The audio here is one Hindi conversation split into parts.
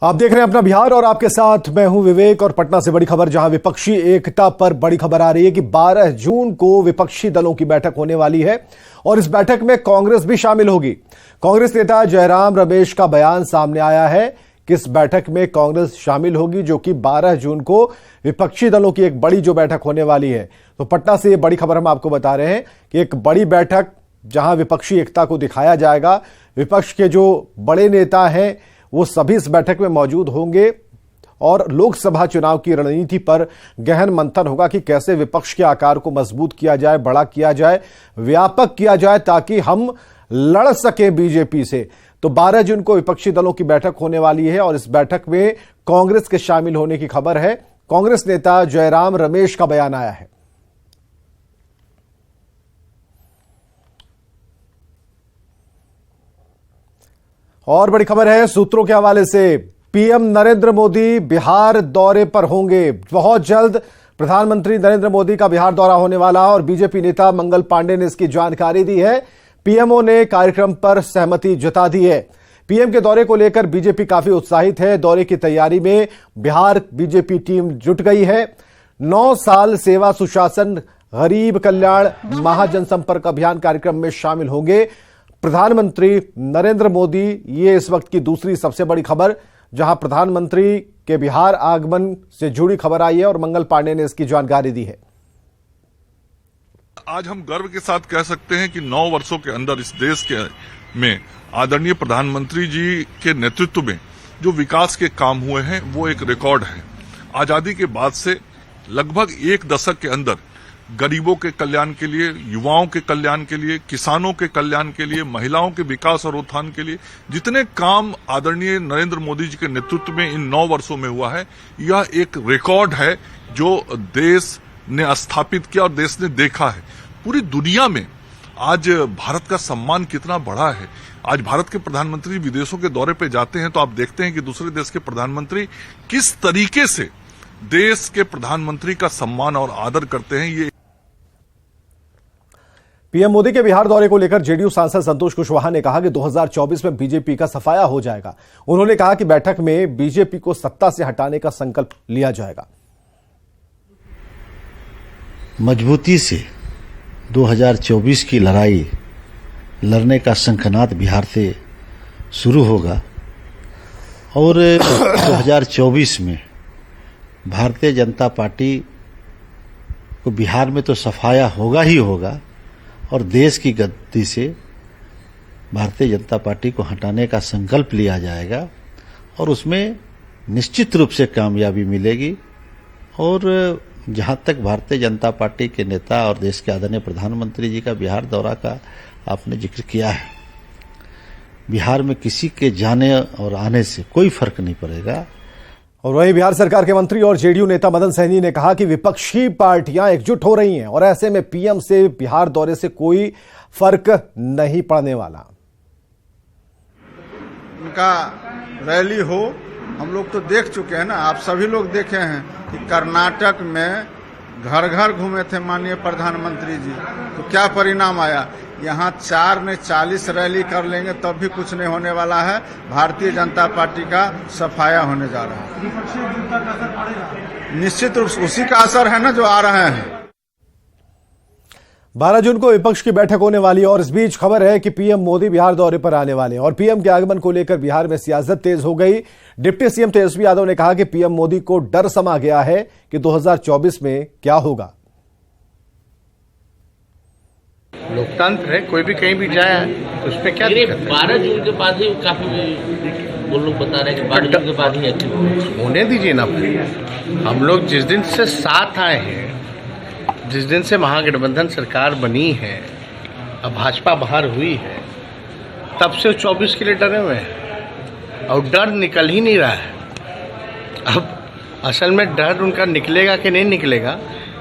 आप देख रहे हैं अपना बिहार और आपके साथ मैं हूं विवेक। और पटना से बड़ी खबर, जहां विपक्षी एकता पर बड़ी खबर आ रही है कि 12 जून को विपक्षी दलों की बैठक होने वाली है और इस बैठक में कांग्रेस भी शामिल होगी। कांग्रेस नेता जयराम रमेश का बयान सामने आया है कि इस बैठक में कांग्रेस शामिल होगी, जो कि 12 जून को विपक्षी दलों की एक बड़ी जो बैठक होने वाली है। तो पटना से ये बड़ी खबर हम आपको बता रहे हैं कि एक बड़ी बैठक जहां विपक्षी एकता को दिखाया जाएगा। विपक्ष के जो बड़े नेता हैं वो सभी इस बैठक में मौजूद होंगे और लोकसभा चुनाव की रणनीति पर गहन मंथन होगा कि कैसे विपक्ष के आकार को मजबूत किया जाए, बड़ा किया जाए, व्यापक किया जाए, ताकि हम लड़ सकें बीजेपी से। तो 12 जून को विपक्षी दलों की बैठक होने वाली है और इस बैठक में कांग्रेस के शामिल होने की खबर है। कांग्रेस नेता जयराम रमेश का बयान आया है। और बड़ी खबर है सूत्रों के हवाले से, पीएम नरेंद्र मोदी बिहार दौरे पर होंगे। बहुत जल्द प्रधानमंत्री नरेंद्र मोदी का बिहार दौरा होने वाला है और बीजेपी नेता मंगल पांडे ने इसकी जानकारी दी है। पीएमओ ने कार्यक्रम पर सहमति जता दी है। पीएम के दौरे को लेकर बीजेपी काफी उत्साहित है। दौरे की तैयारी में बिहार बीजेपी टीम जुट गई है। 9 साल सेवा सुशासन गरीब कल्याण महाजनसंपर्क अभियान कार्यक्रम में शामिल होंगे प्रधानमंत्री नरेंद्र मोदी। ये इस वक्त की दूसरी सबसे बड़ी खबर, जहां प्रधानमंत्री के बिहार आगमन से जुड़ी खबर आई है और मंगल पांडे ने इसकी जानकारी दी है। आज हम गर्व के साथ कह सकते हैं कि 9 वर्षों के अंदर इस देश के में आदरणीय प्रधानमंत्री जी के नेतृत्व में जो विकास के काम हुए हैं वो एक रिकॉर्ड है। आजादी के बाद से लगभग 1 दशक के अंदर गरीबों के कल्याण के लिए, युवाओं के कल्याण के लिए, किसानों के कल्याण के लिए, महिलाओं के विकास और उत्थान के लिए जितने काम आदरणीय नरेंद्र मोदी जी के नेतृत्व में इन 9 वर्षों में हुआ है, यह एक रिकॉर्ड है जो देश ने स्थापित किया और देश ने देखा है। पूरी दुनिया में आज भारत का सम्मान कितना बढ़ा है। आज भारत के प्रधानमंत्री विदेशों के दौरे पे जाते हैं तो आप देखते हैं कि दूसरे देश के प्रधानमंत्री किस तरीके से देश के प्रधानमंत्री का सम्मान और आदर करते हैं। ये पीएम मोदी के बिहार दौरे को लेकर जेडीयू सांसद संतोष कुशवाहा ने कहा कि 2024 में बीजेपी का सफाया हो जाएगा। उन्होंने कहा कि बैठक में बीजेपी को सत्ता से हटाने का संकल्प लिया जाएगा। मजबूती से 2024 की लड़ाई लड़ने का शंखनाद बिहार से शुरू होगा और 2024 में भारतीय जनता पार्टी को बिहार में तो सफाया होगा ही होगा और देश की गद्दी से भारतीय जनता पार्टी को हटाने का संकल्प लिया जाएगा और उसमें निश्चित रूप से कामयाबी मिलेगी। और जहां तक भारतीय जनता पार्टी के नेता और देश के आदरणीय प्रधानमंत्री जी का बिहार दौरा का आपने जिक्र किया है, बिहार में किसी के जाने और आने से कोई फर्क नहीं पड़ेगा। और वहीं बिहार सरकार के मंत्री और जेडीयू नेता मदन सहनी ने कहा कि विपक्षी पार्टियां एकजुट हो रही हैं और ऐसे में पीएम से बिहार दौरे से कोई फर्क नहीं पड़ने वाला। उनका रैली हो, हम लोग तो देख चुके हैं ना, आप सभी लोग देखे हैं कि कर्नाटक में घर घर घूमे थे माननीय प्रधानमंत्री जी, तो क्या परिणाम आया। यहाँ 4 ने 40 रैली कर लेंगे तब भी कुछ नहीं होने वाला है। भारतीय जनता पार्टी का सफाया होने जा रहा है। निश्चित रूप से उसी का असर है ना जो आ रहे हैं। 12 जून को विपक्ष की बैठक होने वाली है और इस बीच खबर है कि पीएम मोदी बिहार दौरे पर आने वाले हैं और पीएम के आगमन को लेकर बिहार में सियासत तेज हो गई। डिप्टी सीएम तेजस्वी यादव ने कहा कि पीएम मोदी को डर समा गया है कि 2024 में क्या होगा। लोकतंत्र है, कोई भी कहीं भी जाए तो उसमें क्या दिक्कत है। 12 जून के बाद ही काफी वो लोग बता रहे हैं कि 12 जून के बाद ही होने दीजिए ना। हम लोग जिस दिन से साथ आए हैं, जिस दिन से महागठबंधन सरकार बनी है, अब भाजपा बाहर हुई है, तब से 24 के लिए डरे हुए हैं और डर निकल ही नहीं रहा है। अब असल में डर उनका निकलेगा कि नहीं निकलेगा,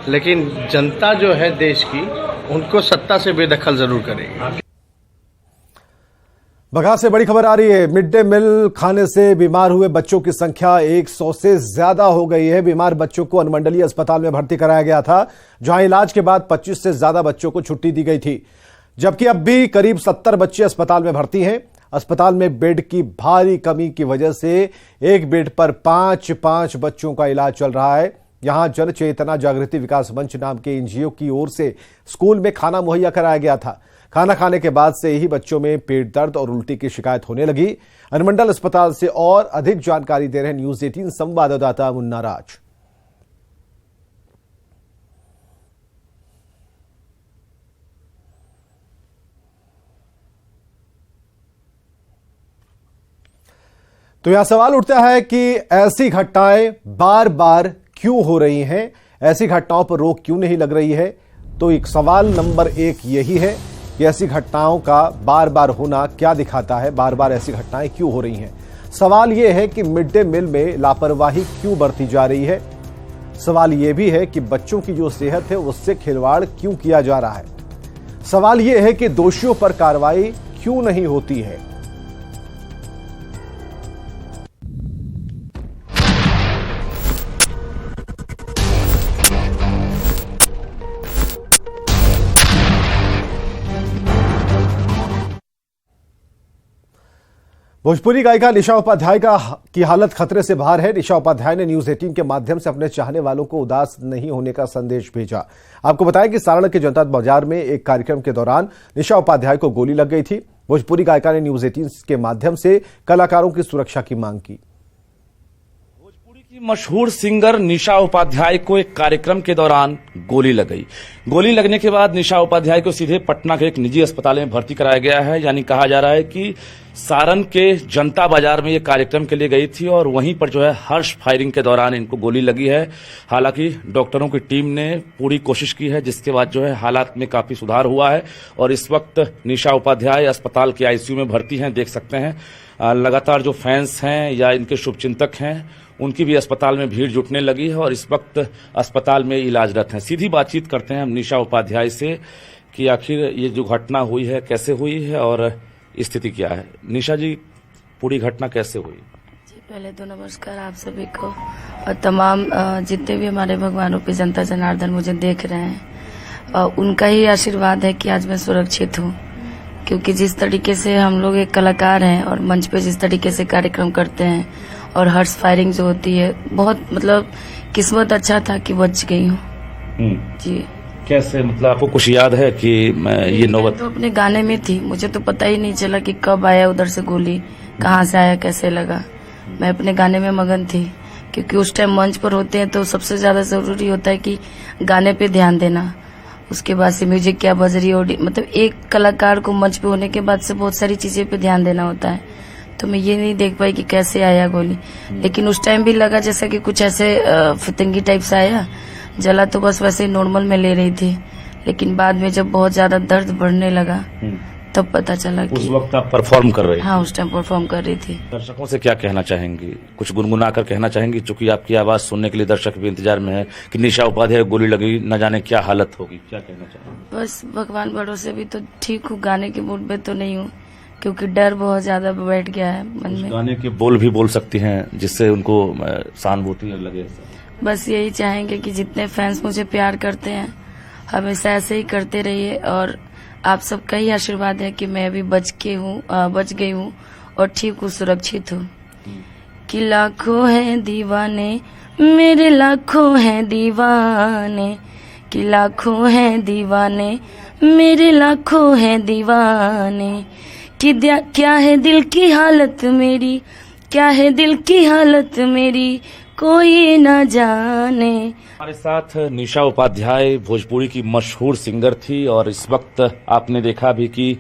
लेकिन जनता जो है देश की, उनको सत्ता से बेदखल जरूर करेगी। बघार से बड़ी खबर आ रही है। मिड डे मील खाने से बीमार हुए बच्चों की संख्या 100 से ज्यादा हो गई है। बीमार बच्चों को अनुमंडलीय अस्पताल में भर्ती कराया गया था, जहां इलाज के बाद 25 से ज्यादा बच्चों को छुट्टी दी गई थी, जबकि अब भी करीब 70 बच्चे अस्पताल में भर्ती हैं। अस्पताल में बेड की भारी कमी की वजह से एक बेड पर 5 बच्चों का इलाज चल रहा है। यहां जन चेतना जागृति विकास मंच नाम के एनजीओ की ओर से स्कूल में खाना मुहैया कराया गया था। खाना खाने के बाद से ही बच्चों में पेट दर्द और उल्टी की शिकायत होने लगी। अनुमंडल अस्पताल से और अधिक जानकारी दे रहे हैं न्यूज 18 संवाददाता मुन्ना राज। तो यह सवाल उठता है कि ऐसी घटनाएं बार बार क्यों हो रही हैं, ऐसी घटनाओं पर रोक क्यों नहीं लग रही है। तो एक सवाल नंबर 1 यही है कि ऐसी घटनाओं का बार बार होना क्या दिखाता है, बार बार ऐसी घटनाएं क्यों हो रही हैं। सवाल यह है कि मिड डे मील में लापरवाही क्यों बरती जा रही है। सवाल यह भी है कि बच्चों की जो सेहत है उससे खिलवाड़ क्यों किया जा रहा है। सवाल यह है कि दोषियों पर कार्रवाई क्यों नहीं होती है। भोजपुरी गायिका निशा उपाध्याय की हालत खतरे से बाहर है। निशा उपाध्याय ने न्यूज 18 के माध्यम से अपने चाहने वालों को उदास नहीं होने का संदेश भेजा। आपको बताया कि सारण के जनता बाजार में एक कार्यक्रम के दौरान निशा उपाध्याय को गोली लग गई थी। भोजपुरी गायिका ने न्यूज 18 के माध्यम से कलाकारों की सुरक्षा की मांग की। भोजपुरी की मशहूर सिंगर निशा उपाध्याय को एक कार्यक्रम के दौरान गोली लग गई। गोली लगने के बाद निशा उपाध्याय को सीधे पटना के एक निजी अस्पताल में भर्ती कराया गया है। यानी कहा जा रहा है कि सारण के जनता बाजार में ये कार्यक्रम के लिए गई थी और वहीं पर जो है हर्ष फायरिंग के दौरान इनको गोली लगी है। हालांकि डॉक्टरों की टीम ने पूरी कोशिश की है, जिसके बाद जो है हालात में काफी सुधार हुआ है और इस वक्त निशा उपाध्याय अस्पताल के आईसीयू में भर्ती हैं। देख सकते हैं लगातार जो फैंस हैं या इनके शुभचिंतक हैं उनकी भी अस्पताल में भीड़ जुटने लगी है और इस वक्त अस्पताल में इलाजरत हैं। सीधी बातचीत करते हैं हम निशा उपाध्याय से कि आखिर ये जो घटना हुई है कैसे हुई है और स्थिति क्या है। निशा जी, पूरी घटना कैसे हुई? जी, पहले तो नमस्कार आप सभी को और तमाम जितने भी हमारे भगवानों पे जनता जनार्दन मुझे देख रहे हैं और उनका ही आशीर्वाद है कि आज मैं सुरक्षित हूँ। क्योंकि जिस तरीके से हम लोग एक कलाकार हैं और मंच पे जिस तरीके से कार्यक्रम करते हैं और हर्ष फायरिंग जो होती है, बहुत मतलब किस्मत अच्छा था कि बच गई हूँ। जी, कैसे, मतलब आपको कुछ याद है कि ये नौबत? तो अपने गाने में थी, मुझे तो पता ही नहीं चला कि कब आया उधर से गोली, कहाँ से आया, कैसे लगा। मैं अपने गाने में मगन थी क्योंकि उस टाइम मंच पर होते हैं तो सबसे ज्यादा जरूरी होता है कि गाने पे ध्यान देना। उसके बाद से म्यूजिक क्या बज रही है, मतलब एक कलाकार को मंच पे होने के बाद से बहुत सारी चीजें पे ध्यान देना होता है। तो मैं ये नहीं देख पाई कि कैसे आया गोली, लेकिन उस टाइम भी लगा जैसा कि कुछ ऐसे फितंगी टाइप से आया। जला तो बस वैसे नॉर्मल में ले रही थी, लेकिन बाद में जब बहुत ज्यादा दर्द बढ़ने लगा तब पता चला कि उस वक्त आप परफॉर्म कर रहे थे। हाँ, उस टाइम परफॉर्म कर रही थी। दर्शकों से क्या कहना चाहेंगी, कुछ गुनगुना कर कहना चाहेंगी, चूंकि आपकी आवाज सुनने के लिए दर्शक भी इंतजार में है कि निशा उपाध्याय गोली लगी, न जाने क्या हालत होगी, क्या कहना चाहेंगे? बस भगवान भरोसे भी तो ठीक हूँ, गाने के मूड में तो नहीं हूँ क्योंकि डर बहुत ज्यादा बैठ गया है मन में। गाने के बोल भी बोल सकती हैं जिससे उनको सहानुभूति लगे। बस यही चाहेंगे कि जितने फैंस मुझे प्यार करते हैं हमेशा ऐसे ही करते रहिए और आप सबका ही आशीर्वाद है कि मैं अभी बच गई हूँ और ठीक हूँ, सुरक्षित हूँ। कि लाखों हैं दीवाने मेरे, लाखों हैं दीवाने, कि लाखों हैं दीवाने मेरे, लाखों हैं दीवाने, कि क्या है दिल की हालत मेरी, क्या है दिल की हालत मेरी, कोई न जाने। हमारे साथ निशा उपाध्याय भोजपुरी की मशहूर सिंगर थी और इस वक्त आपने देखा भी कि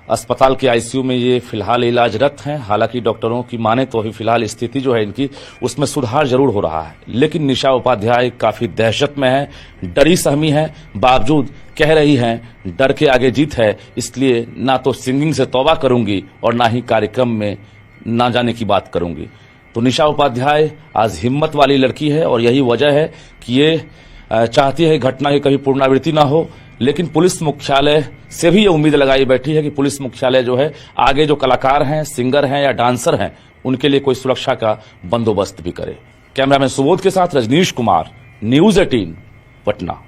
अस्पताल के आईसीयू में ये फिलहाल इलाजरत हैं। हालांकि डॉक्टरों की माने तो अभी फिलहाल स्थिति जो है इनकी उसमें सुधार जरूर हो रहा है, लेकिन निशा उपाध्याय काफी दहशत में है, डरी सहमी है, बावजूद कह रही हैं डर के आगे जीत है, इसलिए ना तो सिंगिंग से तौबा करूंगी और ना ही कार्यक्रम में ना जाने की बात करूंगी। तो निशा उपाध्याय आज हिम्मत वाली लड़की है और यही वजह है कि ये चाहती है घटना की कभी पुनरावृत्ति ना हो। लेकिन पुलिस मुख्यालय से भी ये उम्मीद लगाई बैठी है कि पुलिस मुख्यालय जो है आगे जो कलाकार हैं, सिंगर हैं या डांसर हैं, उनके लिए कोई सुरक्षा का बंदोबस्त भी करे। कैमरामैन सुबोध के साथ रजनीश कुमार, न्यूज 18 पटना।